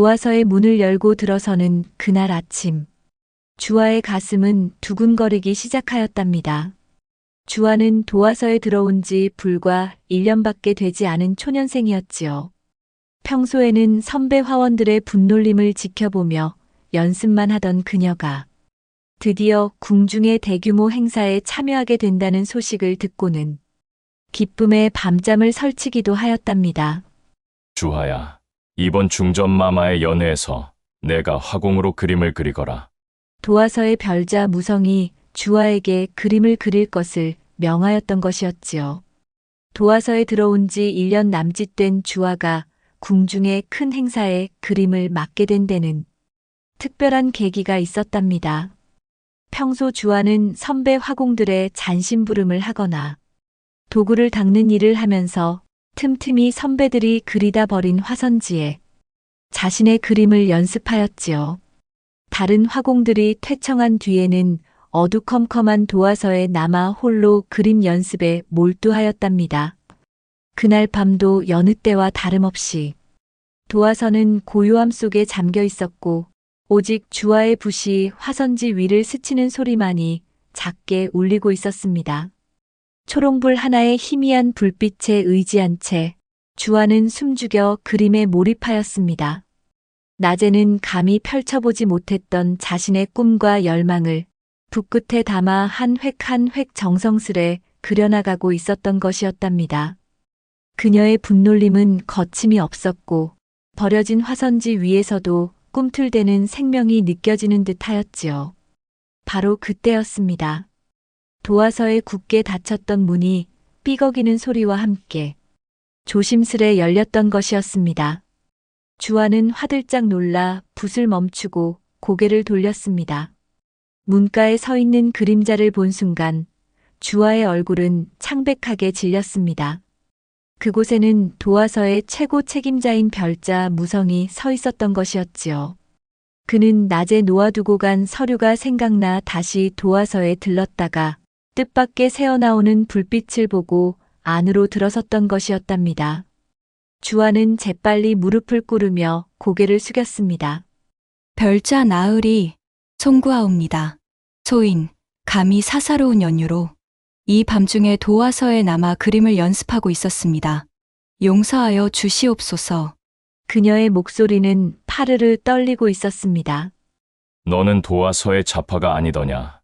도화서의 문을 열고 들어서는 그날 아침. 주아의 가슴은 두근거리기 시작하였답니다. 주아는 도화서에 들어온 지 불과 1년밖에 되지 않은 초년생이었지요. 평소에는 선배 화원들의 분놀림을 지켜보며 연습만 하던 그녀가 드디어 궁중의 대규모 행사에 참여하게 된다는 소식을 듣고는 기쁨에 밤잠을 설치기도 하였답니다. 주하야, 이번 중전마마의 연회에서 내가 화공으로 그림을 그리거라. 도화서의 별자 무성이 주아에게 그림을 그릴 것을 명하였던 것이었지요. 도화서에 들어온 지 1년 남짓된 주아가 궁중의 큰 행사에 그림을 맡게 된 데는 특별한 계기가 있었답니다. 평소 주아는 선배 화공들의 잔심부름을 하거나 도구를 닦는 일을 하면서 틈틈이 선배들이 그리다 버린 화선지에 자신의 그림을 연습하였지요. 다른 화공들이 퇴청한 뒤에는 어두컴컴한 도화서에 남아 홀로 그림 연습에 몰두하였답니다. 그날 밤도 여느 때와 다름없이 도화서는 고요함 속에 잠겨 있었고 오직 주아의 붓이 화선지 위를 스치는 소리만이 작게 울리고 있었습니다. 초롱불 하나의 희미한 불빛에 의지한 채 주아는 숨죽여 그림에 몰입하였습니다. 낮에는 감히 펼쳐보지 못했던 자신의 꿈과 열망을 붓끝에 담아 한 획 한 획 정성스레 그려나가고 있었던 것이었답니다. 그녀의 분놀림은 거침이 없었고 버려진 화선지 위에서도 꿈틀대는 생명이 느껴지는 듯 하였지요. 바로 그때였습니다. 도화서에 굳게 닫혔던 문이 삐걱이는 소리와 함께 조심스레 열렸던 것이었습니다. 주아는 화들짝 놀라 붓을 멈추고 고개를 돌렸습니다. 문가에 서 있는 그림자를 본 순간 주아의 얼굴은 창백하게 질렸습니다. 그곳에는 도화서의 최고 책임자인 별자 무성이 서 있었던 것이었지요. 그는 낮에 놓아두고 간 서류가 생각나 다시 도화서에 들렀다가 뜻밖의 새어나오는 불빛을 보고 안으로 들어섰던 것이었답니다. 주아는 재빨리 무릎을 꿇으며 고개를 숙였습니다. 별자 나으리 송구하옵니다. 소인, 감히 사사로운 연유로 이 밤중에 도화서에 남아 그림을 연습하고 있었습니다. 용서하여 주시옵소서. 그녀의 목소리는 파르르 떨리고 있었습니다. 너는 도화서의 자파가 아니더냐?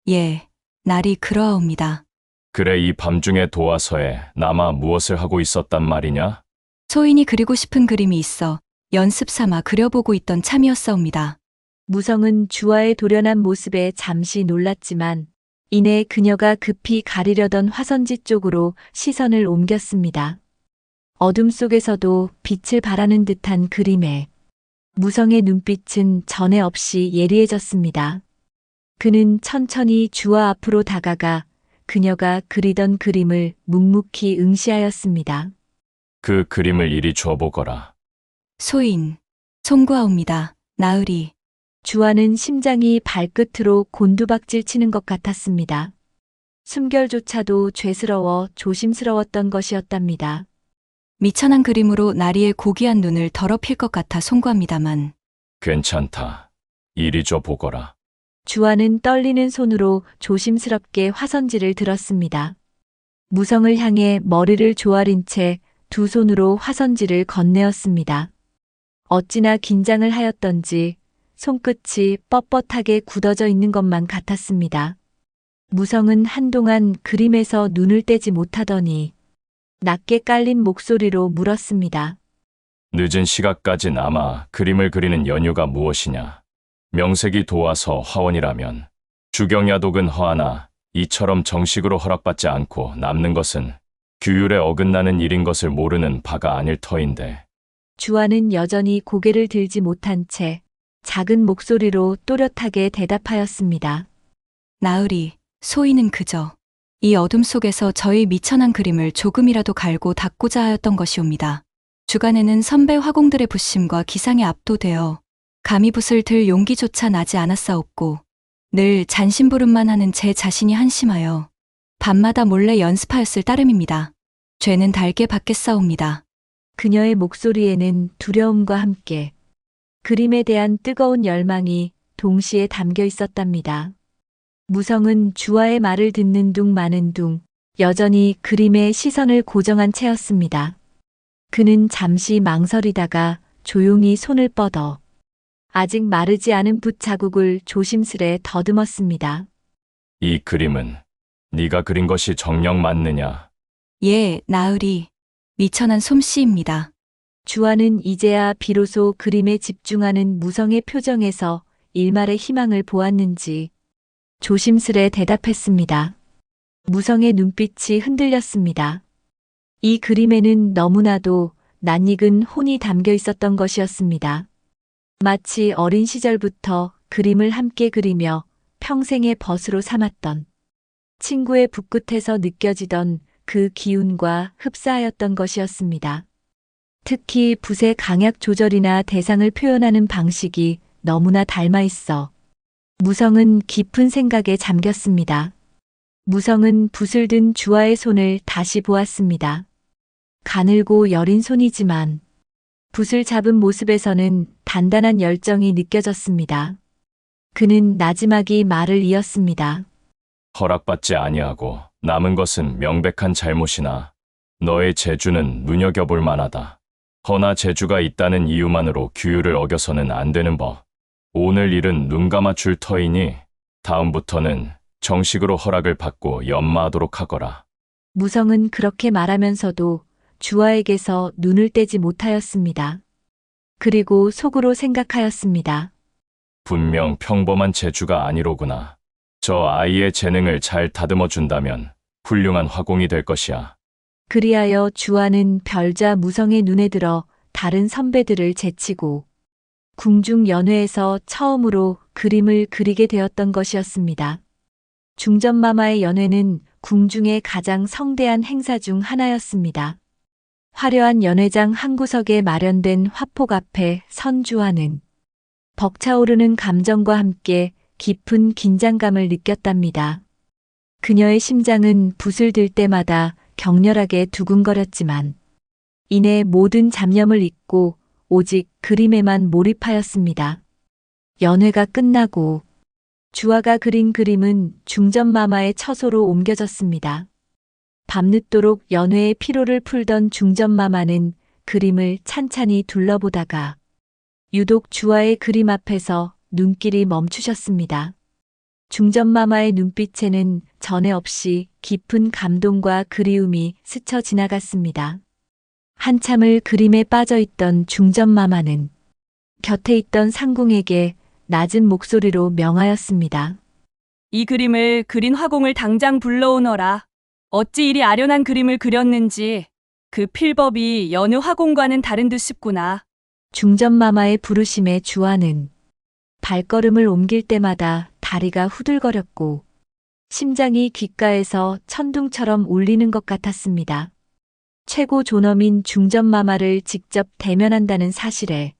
예, 날이 그러하옵니다. 그래, 이 밤중에 도화서에 남아 무엇을 하고 있었단 말이냐? 소인이 그리고 싶은 그림이 있어 연습 삼아 그려보고 있던 참이었사옵니다. 무성은 주아의 도련한 모습에 잠시 놀랐지만 이내 그녀가 급히 가리려던 화선지 쪽으로 시선을 옮겼습니다. 어둠 속에서도 빛을 발하는 듯한 그림에 무성의 눈빛은 전에 없이 예리해졌습니다. 그는 천천히 주아 앞으로 다가가 그녀가 그리던 그림을 묵묵히 응시하였습니다. 그 그림을 이리 줘보거라. 소인, 송구하옵니다. 나으리. 주아는 심장이 발끝으로 곤두박질 치는 것 같았습니다. 숨결조차도 죄스러워 조심스러웠던 것이었답니다. 미천한 그림으로 나리의 고귀한 눈을 더럽힐 것 같아 송구합니다만. 괜찮다. 이리 줘보거라. 주아는 떨리는 손으로 조심스럽게 화선지를 들었습니다. 무성을 향해 머리를 조아린 채 두 손으로 화선지를 건네었습니다. 어찌나 긴장을 하였던지 손끝이 뻣뻣하게 굳어져 있는 것만 같았습니다. 무성은 한동안 그림에서 눈을 떼지 못하더니 낮게 깔린 목소리로 물었습니다. 늦은 시각까지 남아 그림을 그리는 연유가 무엇이냐? 명색이 도화서 화원이라면 주경야독은 허하나 이처럼 정식으로 허락받지 않고 남는 것은 규율에 어긋나는 일인 것을 모르는 바가 아닐 터인데. 주아는 여전히 고개를 들지 못한 채 작은 목소리로 또렷하게 대답하였습니다. 나으리, 소인은 그저 이 어둠 속에서 저희 미천한 그림을 조금이라도 갈고 닦고자 하였던 것이옵니다. 주간에는 선배 화공들의 부심과 기상에 압도되어 감히 붓을 들 용기조차 나지 않았사옵고 늘 잔심부름만 하는 제 자신이 한심하여 밤마다 몰래 연습하였을 따름입니다. 죄는 달게 받겠사옵니다. 그녀의 목소리에는 두려움과 함께 그림에 대한 뜨거운 열망이 동시에 담겨 있었답니다. 무성은 주아의 말을 듣는 둥 마는 둥 여전히 그림에 시선을 고정한 채였습니다. 그는 잠시 망설이다가 조용히 손을 뻗어 아직 마르지 않은 붓 자국을 조심스레 더듬었습니다. 이 그림은 네가 그린 것이 정녕 맞느냐? 예, 나으리. 미천한 솜씨입니다. 주아는 이제야 비로소 그림에 집중하는 무성의 표정에서 일말의 희망을 보았는지 조심스레 대답했습니다. 무성의 눈빛이 흔들렸습니다. 이 그림에는 너무나도 낯익은 혼이 담겨 있었던 것이었습니다. 마치 어린 시절부터 그림을 함께 그리며 평생의 벗으로 삼았던 친구의 붓끝에서 느껴지던 그 기운과 흡사하였던 것이었습니다. 특히 붓의 강약 조절이나 대상을 표현하는 방식이 너무나 닮아 있어 무성은 깊은 생각에 잠겼습니다. 무성은 붓을 든 주아의 손을 다시 보았습니다. 가늘고 여린 손이지만 붓을 잡은 모습에서는 단단한 열정이 느껴졌습니다. 그는 나지막이 말을 이었습니다. 허락받지 아니하고 남은 것은 명백한 잘못이나 너의 재주는 눈여겨볼 만하다. 허나 재주가 있다는 이유만으로 규율을 어겨서는 안 되는 법. 오늘 일은 눈 감아줄 터이니 다음부터는 정식으로 허락을 받고 연마하도록 하거라. 무성은 그렇게 말하면서도 주아에게서 눈을 떼지 못하였습니다. 그리고 속으로 생각하였습니다. 분명 평범한 재주가 아니로구나. 저 아이의 재능을 잘 다듬어 준다면 훌륭한 화공이 될 것이야. 그리하여 주아는 별자 무성의 눈에 들어 다른 선배들을 제치고 궁중연회에서 처음으로 그림을 그리게 되었던 것이었습니다. 중전마마의 연회는 궁중의 가장 성대한 행사 중 하나였습니다. 화려한 연회장 한 구석에 마련된 화폭 앞에 선 주아는 벅차오르는 감정과 함께 깊은 긴장감을 느꼈답니다. 그녀의 심장은 붓을 들 때마다 격렬하게 두근거렸지만 이내 모든 잡념을 잊고 오직 그림에만 몰입하였습니다. 연회가 끝나고 주아가 그린 그림은 중전마마의 처소로 옮겨졌습니다. 밤늦도록 연회의 피로를 풀던 중전마마는 그림을 찬찬히 둘러보다가 유독 주아의 그림 앞에서 눈길이 멈추셨습니다. 중전마마의 눈빛에는 전에 없이 깊은 감동과 그리움이 스쳐 지나갔습니다. 한참을 그림에 빠져있던 중전마마는 곁에 있던 상궁에게 낮은 목소리로 명하였습니다. 이 그림을 그린 화공을 당장 불러오너라. 어찌 이리 아련한 그림을 그렸는지 그 필법이 여느 화공과는 다른 듯 싶구나. 중전마마의 부르심에 주아는 발걸음을 옮길 때마다 다리가 후들거렸고 심장이 귓가에서 천둥처럼 울리는 것 같았습니다. 최고 존엄인 중전마마를 직접 대면한다는 사실에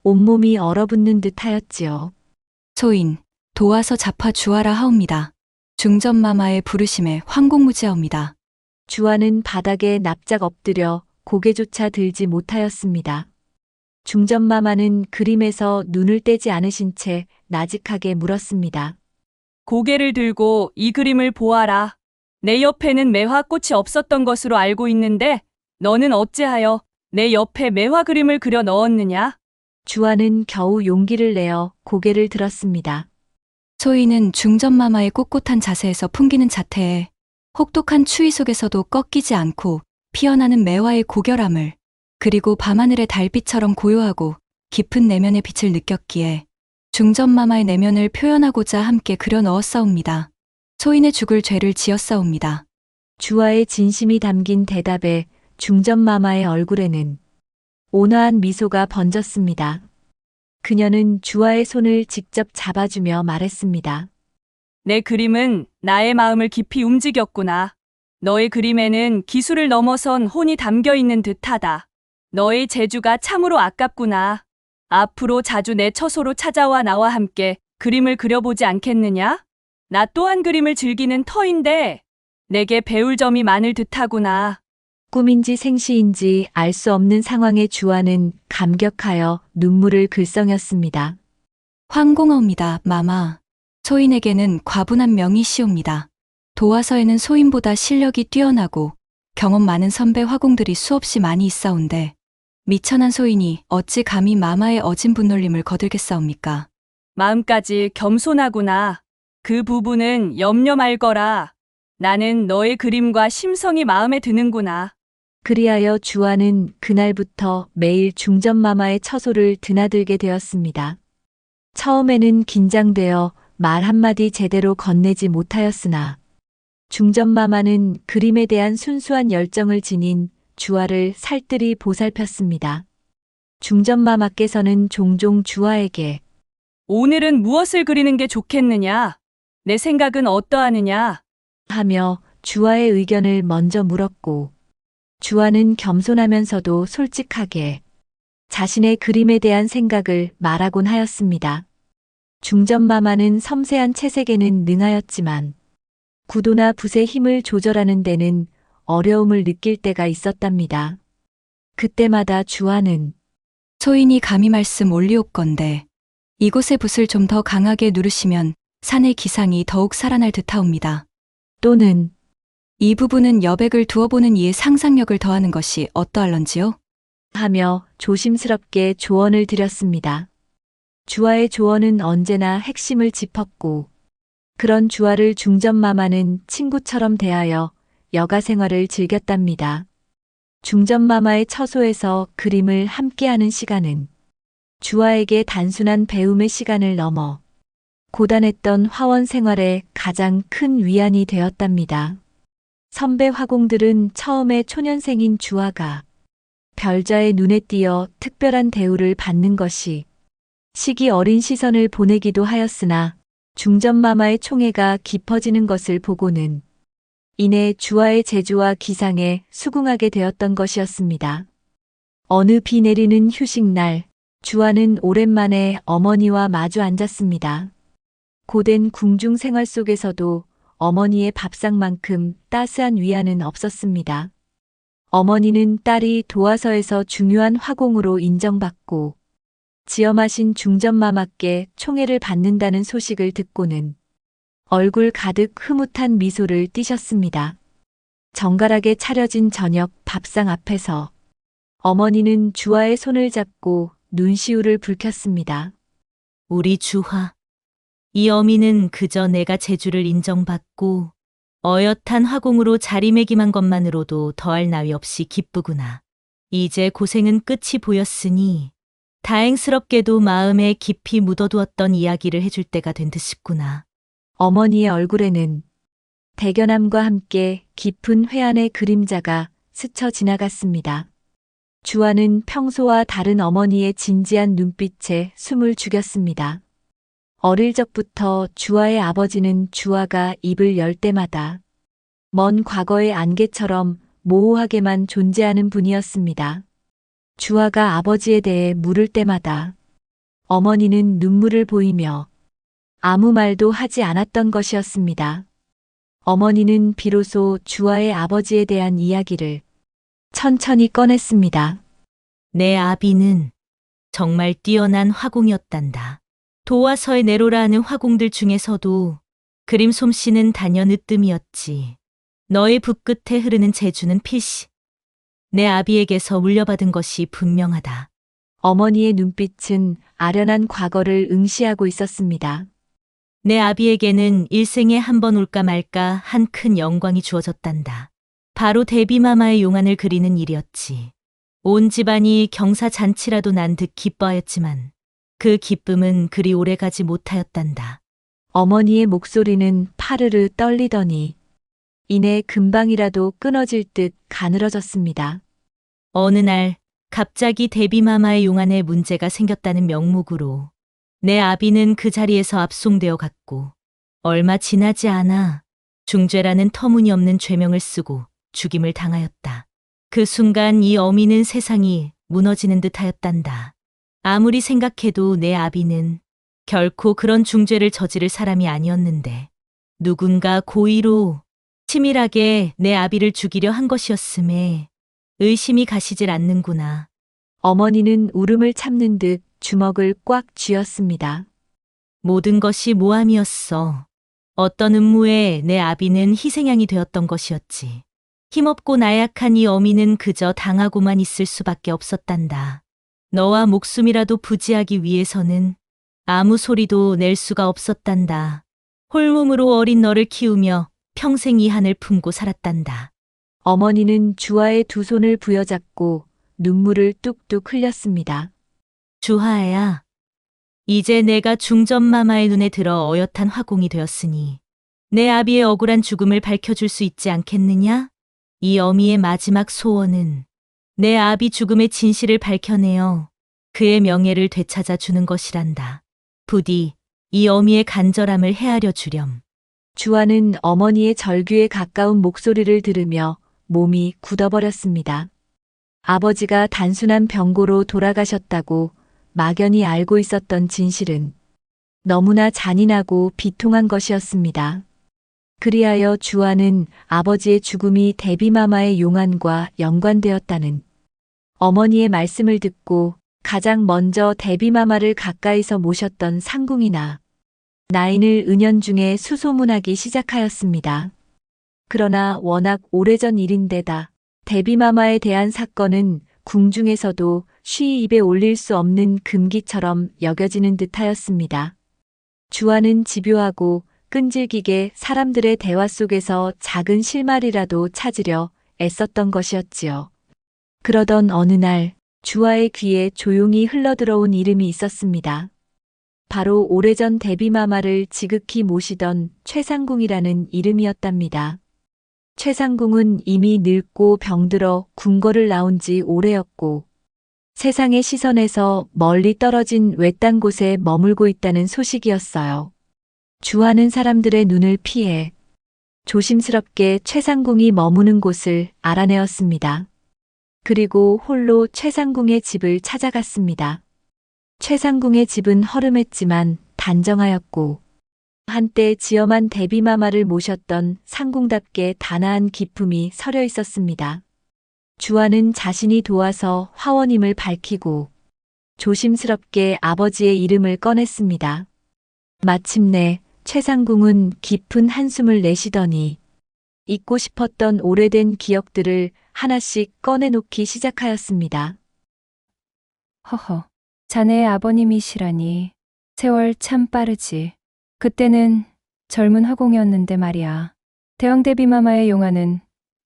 온몸이 얼어붙는 듯 하였지요. 소인, 도와서 잡아 주아라 하옵니다. 중전마마의 부르심에 황공무지하옵니다. 주아는 바닥에 납작 엎드려 고개조차 들지 못하였습니다. 중전마마는 그림에서 눈을 떼지 않으신 채 나직하게 물었습니다. 고개를 들고 이 그림을 보아라. 내 옆에는 매화꽃이 없었던 것으로 알고 있는데 너는 어찌하여 내 옆에 매화 그림을 그려 넣었느냐? 주아는 겨우 용기를 내어 고개를 들었습니다. 소인은 중전마마의 꼿꼿한 자세에서 풍기는 자태에 혹독한 추위 속에서도 꺾이지 않고 피어나는 매화의 고결함을 그리고 밤하늘의 달빛처럼 고요하고 깊은 내면의 빛을 느꼈기에 중전마마의 내면을 표현하고자 함께 그려 넣었사옵니다. 소인의 죽을 죄를 지었사옵니다. 주아의 진심이 담긴 대답에 중전마마의 얼굴에는 온화한 미소가 번졌습니다. 그녀는 주아의 손을 직접 잡아주며 말했습니다. 내 그림은 나의 마음을 깊이 움직였구나. 너의 그림에는 기술을 넘어선 혼이 담겨 있는 듯하다. 너의 재주가 참으로 아깝구나. 앞으로 자주 내 처소로 찾아와 나와 함께 그림을 그려보지 않겠느냐? 나 또한 그림을 즐기는 터인데 내게 배울 점이 많을 듯하구나. 꿈인지 생시인지 알 수 없는 상황에 주아는 감격하여 눈물을 글썽였습니다. 황공하옵니다, 마마. 소인에게는 과분한 명이시옵니다. 도화서에는 소인보다 실력이 뛰어나고 경험 많은 선배 화공들이 수없이 많이 있사온데 미천한 소인이 어찌 감히 마마의 어진 분놀림을 거들겠사옵니까? 마음까지 겸손하구나. 그 부분은 염려 말거라. 나는 너의 그림과 심성이 마음에 드는구나. 그리하여 주아는 그날부터 매일 중전마마의 처소를 드나들게 되었습니다. 처음에는 긴장되어 말 한마디 제대로 건네지 못하였으나 중전마마는 그림에 대한 순수한 열정을 지닌 주아를 살뜰히 보살폈습니다. 중전마마께서는 종종 주아에게 오늘은 무엇을 그리는 게 좋겠느냐? 내 생각은 어떠하느냐? 하며 주아의 의견을 먼저 물었고 주아는 겸손하면서도 솔직하게 자신의 그림에 대한 생각을 말하곤 하였습니다. 중전마마는 섬세한 채색에는 능하였지만 구도나 붓의 힘을 조절하는 데는 어려움을 느낄 때가 있었답니다. 그때마다 주아는 소인이 감히 말씀 올리옵건데 이곳의 붓을 좀 더 강하게 누르시면 산의 기상이 더욱 살아날 듯하옵니다. 또는 이 부분은 여백을 두어보는 이의 상상력을 더하는 것이 어떠할런지요? 하며 조심스럽게 조언을 드렸습니다. 주아의 조언은 언제나 핵심을 짚었고 그런 주아를 중전마마는 친구처럼 대하여 여가 생활을 즐겼답니다. 중전마마의 처소에서 그림을 함께하는 시간은 주아에게 단순한 배움의 시간을 넘어 고단했던 화원 생활에 가장 큰 위안이 되었답니다. 선배 화공들은 처음에 초년생인 주아가 별자의 눈에 띄어 특별한 대우를 받는 것이 시기 어린 시선을 보내기도 하였으나 중전마마의 총애가 깊어지는 것을 보고는 이내 주아의 재주와 기상에 수긍하게 되었던 것이었습니다. 어느 비 내리는 휴식날, 주아는 오랜만에 어머니와 마주 앉았습니다. 고된 궁중 생활 속에서도 어머니의 밥상만큼 따스한 위안은 없었습니다. 어머니는 딸이 도화서에서 중요한 화공으로 인정받고 지엄하신 중전마마께 총애를 받는다는 소식을 듣고는 얼굴 가득 흐뭇한 미소를 띠셨습니다. 정갈하게 차려진 저녁 밥상 앞에서 어머니는 주아의 손을 잡고 눈시울을 붉혔습니다. 우리 주화. 이 어미는 그저 내가 재주를 인정받고 어엿한 화공으로 자리매김한 것만으로도 더할 나위 없이 기쁘구나. 이제 고생은 끝이 보였으니 다행스럽게도 마음에 깊이 묻어두었던 이야기를 해줄 때가 된 듯 싶구나. 어머니의 얼굴에는 대견함과 함께 깊은 회한의 그림자가 스쳐 지나갔습니다. 주아는 평소와 다른 어머니의 진지한 눈빛에 숨을 죽였습니다. 어릴 적부터 주아의 아버지는 주아가 입을 열 때마다 먼 과거의 안개처럼 모호하게만 존재하는 분이었습니다. 주아가 아버지에 대해 물을 때마다 어머니는 눈물을 보이며 아무 말도 하지 않았던 것이었습니다. 어머니는 비로소 주아의 아버지에 대한 이야기를 천천히 꺼냈습니다. 내 아비는 정말 뛰어난 화공이었단다. 도화서의 내로라 하는 화공들 중에서도 그림 솜씨는 단연 으뜸이었지. 너의 붓끝에 흐르는 재주는 필시 내 아비에게서 물려받은 것이 분명하다. 어머니의 눈빛은 아련한 과거를 응시하고 있었습니다. 내 아비에게는 일생에 한 번 올까 말까 한 큰 영광이 주어졌단다. 바로 데비마마의 용안을 그리는 일이었지. 온 집안이 경사잔치라도 난 듯 기뻐하였지만 그 기쁨은 그리 오래가지 못하였단다. 어머니의 목소리는 파르르 떨리더니 이내 금방이라도 끊어질 듯 가늘어졌습니다. 어느 날 갑자기 데비마마의 용안에 문제가 생겼다는 명목으로 내 아비는 그 자리에서 압송되어 갔고 얼마 지나지 않아 중죄라는 터무니없는 죄명을 쓰고 죽임을 당하였다. 그 순간 이 어미는 세상이 무너지는 듯하였단다. 아무리 생각해도 내 아비는 결코 그런 중죄를 저지를 사람이 아니었는데 누군가 고의로 치밀하게 내 아비를 죽이려 한 것이었음에 의심이 가시질 않는구나. 어머니는 울음을 참는 듯 주먹을 꽉 쥐었습니다. 모든 것이 모함이었어. 어떤 음모에 내 아비는 희생양이 되었던 것이었지. 힘없고 나약한 이 어미는 그저 당하고만 있을 수밖에 없었단다. 너와 목숨이라도 부지하기 위해서는 아무 소리도 낼 수가 없었단다. 홀몸으로 어린 너를 키우며 평생 이 한을 품고 살았단다. 어머니는 주아의 두 손을 부여잡고 눈물을 뚝뚝 흘렸습니다. 주하야, 이제 내가 중전마마의 눈에 들어 어엿한 화공이 되었으니 내 아비의 억울한 죽음을 밝혀줄 수 있지 않겠느냐? 이 어미의 마지막 소원은 내 아비 죽음의 진실을 밝혀내어 그의 명예를 되찾아 주는 것이란다. 부디 이 어미의 간절함을 헤아려 주렴. 주아는 어머니의 절규에 가까운 목소리를 들으며 몸이 굳어버렸습니다. 아버지가 단순한 병고로 돌아가셨다고 막연히 알고 있었던 진실은 너무나 잔인하고 비통한 것이었습니다. 그리하여 주아는 아버지의 죽음이 데비마마의 용안과 연관되었다는 어머니의 말씀을 듣고 가장 먼저 데비마마를 가까이서 모셨던 상궁이나 나인을 은연중에 수소문하기 시작하였습니다. 그러나 워낙 오래전 일인데다 데비마마에 대한 사건은 궁중에서도 쉬이 입에 올릴 수 없는 금기처럼 여겨지는 듯하였습니다. 주아는 집요하고 끈질기게 사람들의 대화 속에서 작은 실마리라도 찾으려 애썼던 것이었지요. 그러던 어느 날 주아의 귀에 조용히 흘러들어온 이름이 있었습니다. 바로 오래전 데비마마를 지극히 모시던 최상궁이라는 이름이었답니다. 최상궁은 이미 늙고 병들어 궁궐을 나온 지 오래였고 세상의 시선에서 멀리 떨어진 외딴 곳에 머물고 있다는 소식이었어요. 주아는 사람들의 눈을 피해 조심스럽게 최상궁이 머무는 곳을 알아내었습니다. 그리고 홀로 최상궁의 집을 찾아갔습니다. 최상궁의 집은 허름했지만 단정하였고 한때 지엄한 데비마마를 모셨던 상궁답게 단아한 기품이 서려 있었습니다. 주아는 자신이 도와서 화원임을 밝히고 조심스럽게 아버지의 이름을 꺼냈습니다. 마침내 최상궁은 깊은 한숨을 내쉬더니 잊고 싶었던 오래된 기억들을 하나씩 꺼내놓기 시작하였습니다. 허허, 자네의 아버님이시라니 세월 참 빠르지. 그때는 젊은 화공이었는데 말이야. 대왕데비마마의 용화는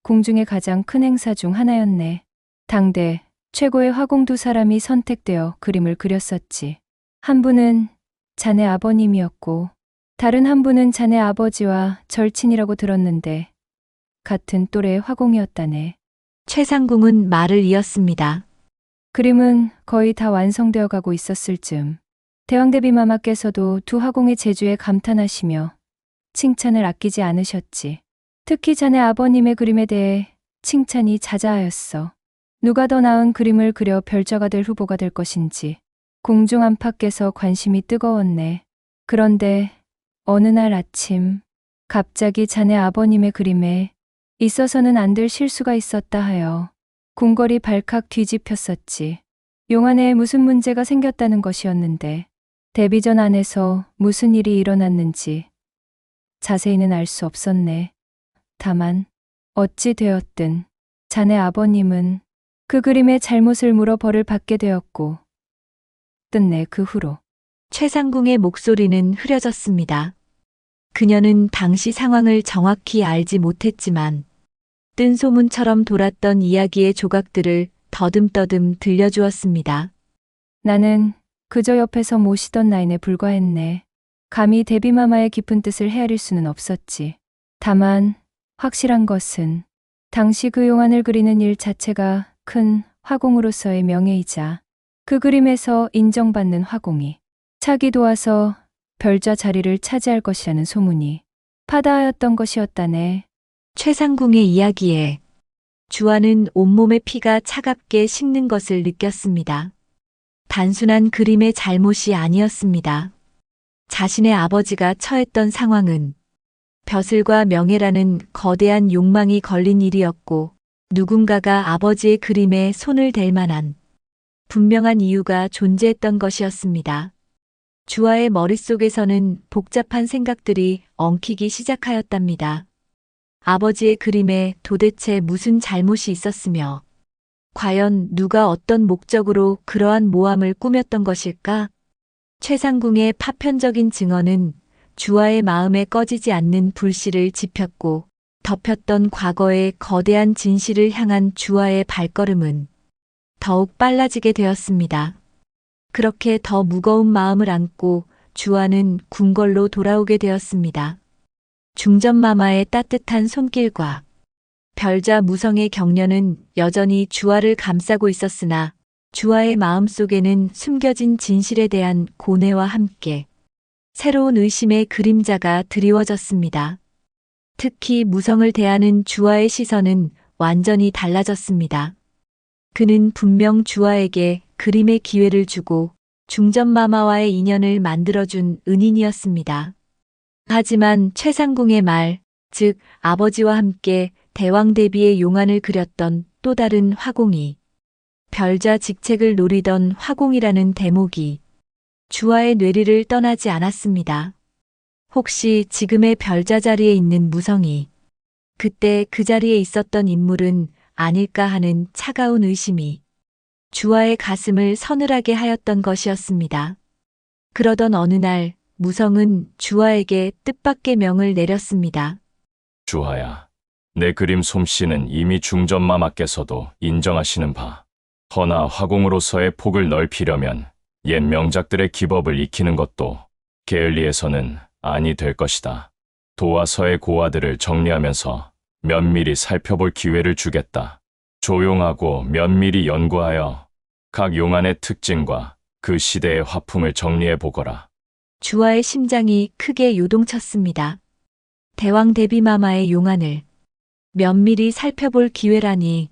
궁중의 가장 큰 행사 중 하나였네. 당대 최고의 화공 두 사람이 선택되어 그림을 그렸었지. 한 분은 자네 아버님이었고 다른 한 분은 자네 아버지와 절친이라고 들었는데 같은 또래의 화공이었다네. 최상궁은 말을 이었습니다. 그림은 거의 다 완성되어 가고 있었을 즈음 대왕데비마마께서도 두 화공의 재주에 감탄하시며 칭찬을 아끼지 않으셨지. 특히 자네 아버님의 그림에 대해 칭찬이 자자하였어. 누가 더 나은 그림을 그려 별자가 될 후보가 될 것인지 궁중 안팎에서 관심이 뜨거웠네. 그런데 어느 날 아침 갑자기 자네 아버님의 그림에 있어서는 안 될 실수가 있었다 하여 궁궐이 발칵 뒤집혔었지. 용안에 무슨 문제가 생겼다는 것이었는데 데비전 안에서 무슨 일이 일어났는지 자세히는 알 수 없었네. 다만 어찌 되었든 자네 아버님은 그 그림의 잘못을 물어 벌을 받게 되었고 끝내 그 후로 최상궁의 목소리는 흐려졌습니다. 그녀는 당시 상황을 정확히 알지 못했지만 뜬 소문처럼 돌았던 이야기의 조각들을 더듬더듬 들려주었습니다. 나는 그저 옆에서 모시던 나인에 불과했네. 감히 데비마마의 깊은 뜻을 헤아릴 수는 없었지. 다만 확실한 것은 당시 그 용안을 그리는 일 자체가 큰 화공으로서의 명예이자 그 그림에서 인정받는 화공이 차기 도와서 별자 자리를 차지할 것이라는 소문이 파다하였던 것이었다네. 최상궁의 이야기에 주아는 온몸의 피가 차갑게 식는 것을 느꼈습니다. 단순한 그림의 잘못이 아니었습니다. 자신의 아버지가 처했던 상황은 벼슬과 명예라는 거대한 욕망이 걸린 일이었고 누군가가 아버지의 그림에 손을 댈 만한 분명한 이유가 존재했던 것이었습니다. 주아의 머릿속에서는 복잡한 생각들이 엉키기 시작하였답니다. 아버지의 그림에 도대체 무슨 잘못이 있었으며, 과연 누가 어떤 목적으로 그러한 모함을 꾸몄던 것일까? 최상궁의 파편적인 증언은 주아의 마음에 꺼지지 않는 불씨를 지폈고, 덮였던 과거의 거대한 진실을 향한 주아의 발걸음은 더욱 빨라지게 되었습니다. 그렇게 더 무거운 마음을 안고 주아는 궁궐로 돌아오게 되었습니다. 중전마마의 따뜻한 손길과 별자 무성의 격려는 여전히 주아를 감싸고 있었으나 주아의 마음속에는 숨겨진 진실에 대한 고뇌와 함께 새로운 의심의 그림자가 드리워졌습니다. 특히 무성을 대하는 주아의 시선은 완전히 달라졌습니다. 그는 분명 주아에게 그림의 기회를 주고 중전마마와의 인연을 만들어준 은인이었습니다. 하지만 최상궁의 말, 즉 아버지와 함께 대왕 대비의 용안을 그렸던 또 다른 화공이, 별자 직책을 노리던 화공이라는 대목이 주아의 뇌리를 떠나지 않았습니다. 혹시 지금의 별자 자리에 있는 무성이 그때 그 자리에 있었던 인물은 아닐까 하는 차가운 의심이 주아의 가슴을 서늘하게 하였던 것이었습니다. 그러던 어느 날 무성은 주아에게 뜻밖의 명을 내렸습니다. 주아야, 내 그림 솜씨는 이미 중전마마께서도 인정하시는 바. 허나 화공으로서의 폭을 넓히려면 옛 명작들의 기법을 익히는 것도 게을리에서는 아니 될 것이다. 도화서의 고화들을 정리하면서 면밀히 살펴볼 기회를 주겠다. 조용하고 면밀히 연구하여 각 용안의 특징과 그 시대의 화풍을 정리해 보거라. 주아의 심장이 크게 요동쳤습니다. 대왕 대비마마의 용안을 면밀히 살펴볼 기회라니,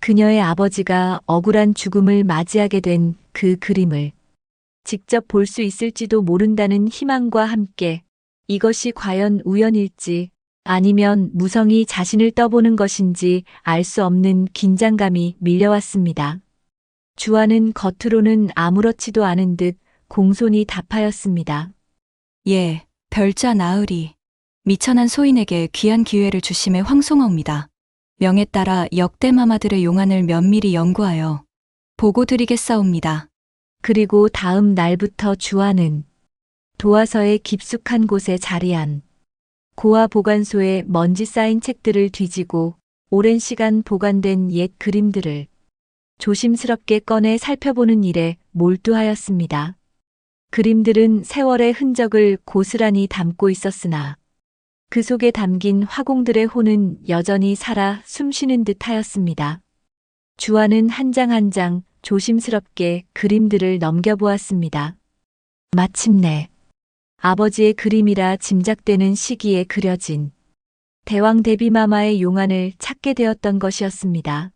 그녀의 아버지가 억울한 죽음을 맞이하게 된 그 그림을 직접 볼 수 있을지도 모른다는 희망과 함께 이것이 과연 우연일지 아니면 무성이 자신을 떠보는 것인지 알 수 없는 긴장감이 밀려왔습니다. 주아는 겉으로는 아무렇지도 않은 듯 공손히 답하였습니다. 예, 별자 나으리. 미천한 소인에게 귀한 기회를 주심에 황송하옵니다. 명에 따라 역대 마마들의 용안을 면밀히 연구하여 보고 드리겠사옵니다. 그리고 다음 날부터 주아는 도화서의 깊숙한 곳에 자리한 고아 보관소에 먼지 쌓인 책들을 뒤지고 오랜 시간 보관된 옛 그림들을 조심스럽게 꺼내 살펴보는 일에 몰두하였습니다. 그림들은 세월의 흔적을 고스란히 담고 있었으나 그 속에 담긴 화공들의 혼은 여전히 살아 숨쉬는 듯 하였습니다. 주아는 한 장 한 장 조심스럽게 그림들을 넘겨보았습니다. 마침내 아버지의 그림이라 짐작되는 시기에 그려진 대왕 대비마마의 용안을 찾게 되었던 것이었습니다.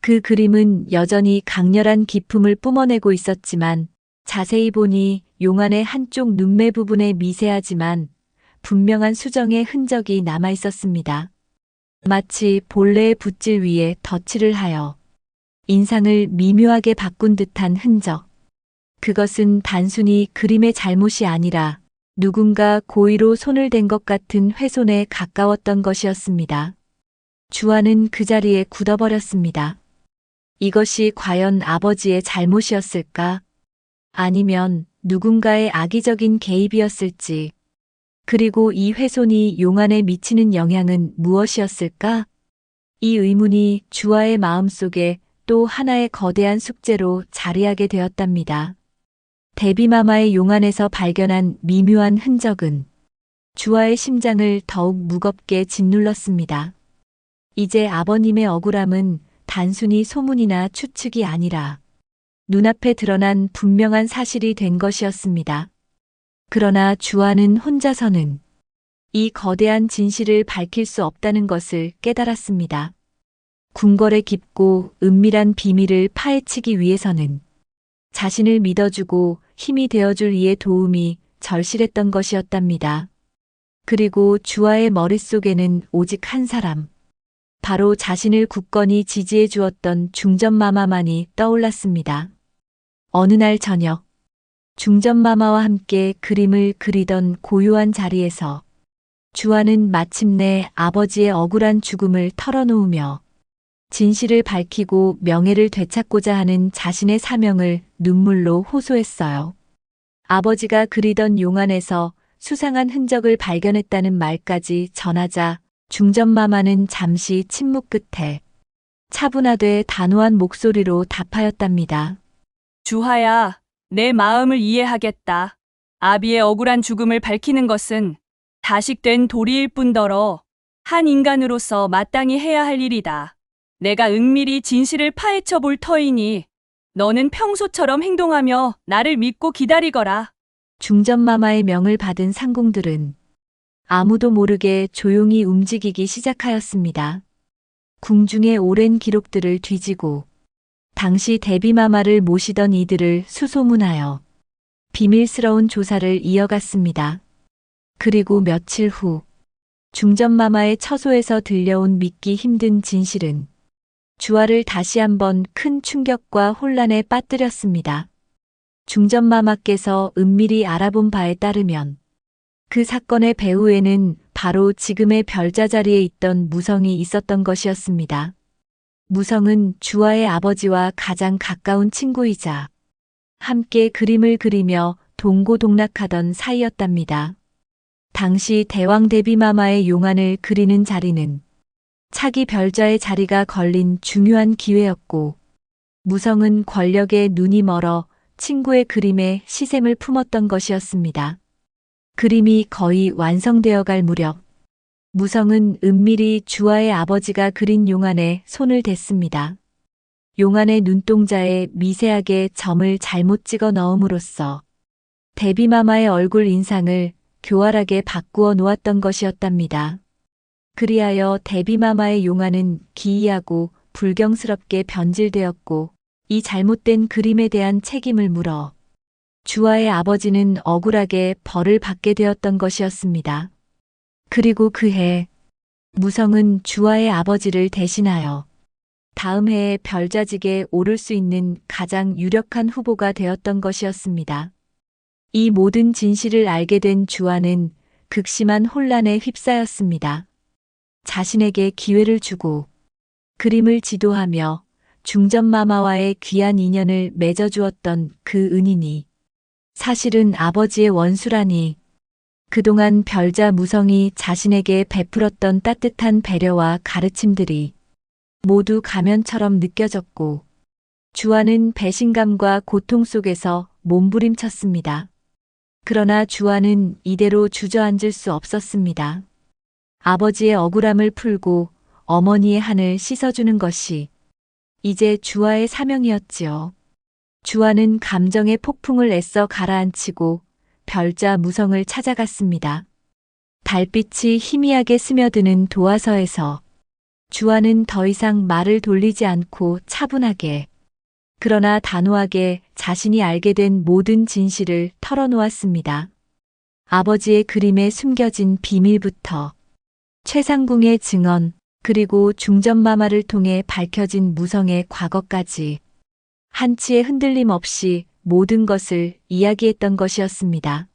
그 그림은 여전히 강렬한 기품을 뿜어내고 있었지만 자세히 보니 용안의 한쪽 눈매 부분에 미세하지만 분명한 수정의 흔적이 남아 있었습니다. 마치 본래의 붓질 위에 덧칠을 하여 인상을 미묘하게 바꾼 듯한 흔적. 그것은 단순히 그림의 잘못이 아니라 누군가 고의로 손을 댄 것 같은 훼손에 가까웠던 것이었습니다. 주아는 그 자리에 굳어버렸습니다. 이것이 과연 아버지의 잘못이었을까? 아니면 누군가의 악의적인 개입이었을지, 그리고 이 훼손이 용안에 미치는 영향은 무엇이었을까? 이 의문이 주아의 마음속에 또 하나의 거대한 숙제로 자리하게 되었답니다. 대비마마의 용안에서 발견한 미묘한 흔적은 주아의 심장을 더욱 무겁게 짓눌렀습니다. 이제 아버님의 억울함은 단순히 소문이나 추측이 아니라 눈앞에 드러난 분명한 사실이 된 것이었습니다. 그러나 주아는 혼자서는 이 거대한 진실을 밝힐 수 없다는 것을 깨달았습니다. 궁궐의 깊고 은밀한 비밀을 파헤치기 위해서는 자신을 믿어주고 힘이 되어줄 이의 도움이 절실했던 것이었답니다. 그리고 주아의 머릿속에는 오직 한 사람, 바로 자신을 굳건히 지지해 주었던 중전마마만이 떠올랐습니다. 어느 날 저녁, 중전마마와 함께 그림을 그리던 고요한 자리에서 주아는 마침내 아버지의 억울한 죽음을 털어놓으며 진실을 밝히고 명예를 되찾고자 하는 자신의 사명을 눈물로 호소했어요. 아버지가 그리던 용안에서 수상한 흔적을 발견했다는 말까지 전하자 중전마마는 잠시 침묵 끝에 차분하되 단호한 목소리로 답하였답니다. 주하야, 내 마음을 이해하겠다. 아비의 억울한 죽음을 밝히는 것은 다식된 도리일 뿐더러 한 인간으로서 마땅히 해야 할 일이다. 내가 은밀히 진실을 파헤쳐 볼 터이니 너는 평소처럼 행동하며 나를 믿고 기다리거라. 중전마마의 명을 받은 상공들은 아무도 모르게 조용히 움직이기 시작하였습니다. 궁중의 오랜 기록들을 뒤지고 당시 대비마마를 모시던 이들을 수소문하여 비밀스러운 조사를 이어갔습니다. 그리고 며칠 후 중전마마의 처소에서 들려온 믿기 힘든 진실은 주아를 다시 한번 큰 충격과 혼란에 빠뜨렸습니다. 중전마마께서 은밀히 알아본 바에 따르면 그 사건의 배후에는 바로 지금의 별자 자리에 있던 무성이 있었던 것이었습니다. 무성은 주아의 아버지와 가장 가까운 친구이자 함께 그림을 그리며 동고동락하던 사이였답니다. 당시 대왕 대비마마의 용안을 그리는 자리는 차기 별자의 자리가 걸린 중요한 기회였고 무성은 권력에 눈이 멀어 친구의 그림에 시샘을 품었던 것이었습니다. 그림이 거의 완성되어 갈 무렵 무성은 은밀히 주아의 아버지가 그린 용안에 손을 댔습니다. 용안의 눈동자에 미세하게 점을 잘못 찍어 넣음으로써 대비마마의 얼굴 인상을 교활하게 바꾸어 놓았던 것이었답니다. 그리하여 대비마마의 용안은 기이하고 불경스럽게 변질되었고 이 잘못된 그림에 대한 책임을 물어 주아의 아버지는 억울하게 벌을 받게 되었던 것이었습니다. 그리고 그해 무성은 주아의 아버지를 대신하여 다음 해에 별자직에 오를 수 있는 가장 유력한 후보가 되었던 것이었습니다. 이 모든 진실을 알게 된 주아는 극심한 혼란에 휩싸였습니다. 자신에게 기회를 주고 그림을 지도하며 중전마마와의 귀한 인연을 맺어주었던 그 은인이 사실은 아버지의 원수라니 그동안 별자 무성이 자신에게 베풀었던 따뜻한 배려와 가르침들이 모두 가면처럼 느껴졌고 주아는 배신감과 고통 속에서 몸부림쳤습니다. 그러나 주아는 이대로 주저앉을 수 없었습니다. 아버지의 억울함을 풀고 어머니의 한을 씻어주는 것이 이제 주아의 사명이었지요. 주아는 감정의 폭풍을 애써 가라앉히고 별자 무성을 찾아갔습니다. 달빛이 희미하게 스며드는 도화서에서 주아는 더 이상 말을 돌리지 않고 차분하게 그러나 단호하게 자신이 알게 된 모든 진실을 털어놓았습니다. 아버지의 그림에 숨겨진 비밀부터 최상궁의 증언 그리고 중전마마를 통해 밝혀진 무성의 과거까지 한치의 흔들림 없이 모든 것을 이야기했던 것이었습니다.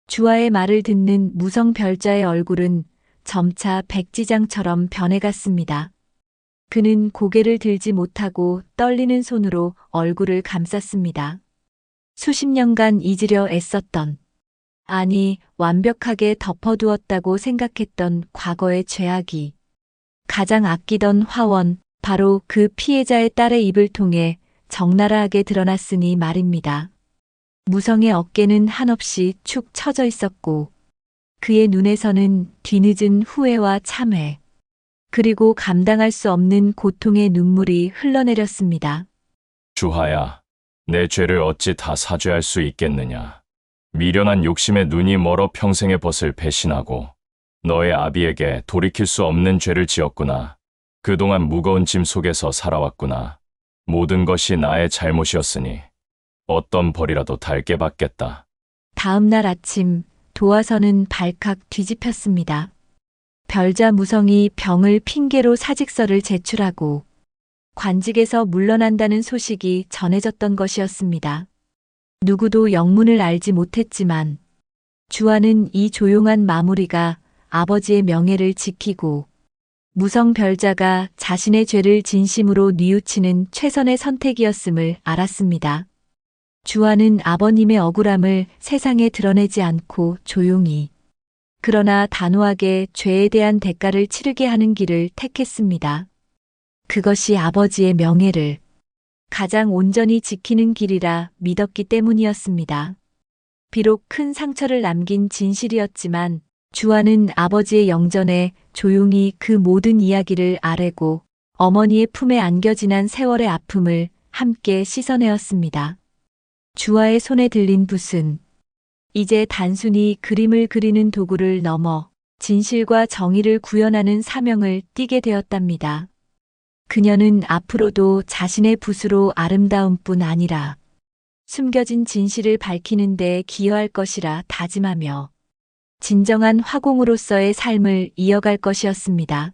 주아의 말을 듣는 무성 별자의 얼굴은 점차 백지장처럼 변해갔습니다. 그는 고개를 들지 못하고 떨리는 손으로 얼굴을 감쌌습니다. 수십 년간 잊으려 애썼던, 아니 완벽하게 덮어두었다고 생각했던 과거의 죄악이 가장 아끼던 화원, 바로 그 피해자의 딸의 입을 통해 적나라하게 드러났으니 말입니다. 무성의 어깨는 한없이 축 처져 있었고 그의 눈에서는 뒤늦은 후회와 참회, 그리고 감당할 수 없는 고통의 눈물이 흘러내렸습니다. 주하야, 내 죄를 어찌 다 사죄할 수 있겠느냐. 미련한 욕심에 눈이 멀어 평생의 벗을 배신하고 너의 아비에게 돌이킬 수 없는 죄를 지었구나. 그동안 무거운 짐 속에서 살아왔구나. 모든 것이 나의 잘못이었으니 어떤 벌이라도 달게 받겠다. 다음 날 아침 도화선은 발칵 뒤집혔습니다. 별자 무성이 병을 핑계로 사직서를 제출하고 관직에서 물러난다는 소식이 전해졌던 것이었습니다. 누구도 영문을 알지 못했지만 주아는 이 조용한 마무리가 아버지의 명예를 지키고 무성 별자가 자신의 죄를 진심으로 뉘우치는 최선의 선택이었음을 알았습니다. 주아는 아버님의 억울함을 세상에 드러내지 않고 조용히 그러나 단호하게 죄에 대한 대가를 치르게 하는 길을 택했습니다. 그것이 아버지의 명예를 가장 온전히 지키는 길이라 믿었기 때문이었습니다. 비록 큰 상처를 남긴 진실이었지만 주아는 아버지의 영전에 조용히 그 모든 이야기를 아뢰고 어머니의 품에 안겨 지난 세월의 아픔을 함께 씻어내었습니다. 주아의 손에 들린 붓은 이제 단순히 그림을 그리는 도구를 넘어 진실과 정의를 구현하는 사명을 띠게 되었답니다. 그녀는 앞으로도 자신의 붓으로 아름다움뿐 아니라 숨겨진 진실을 밝히는 데 기여할 것이라 다짐하며 진정한 화공으로서의 삶을 이어갈 것이었습니다.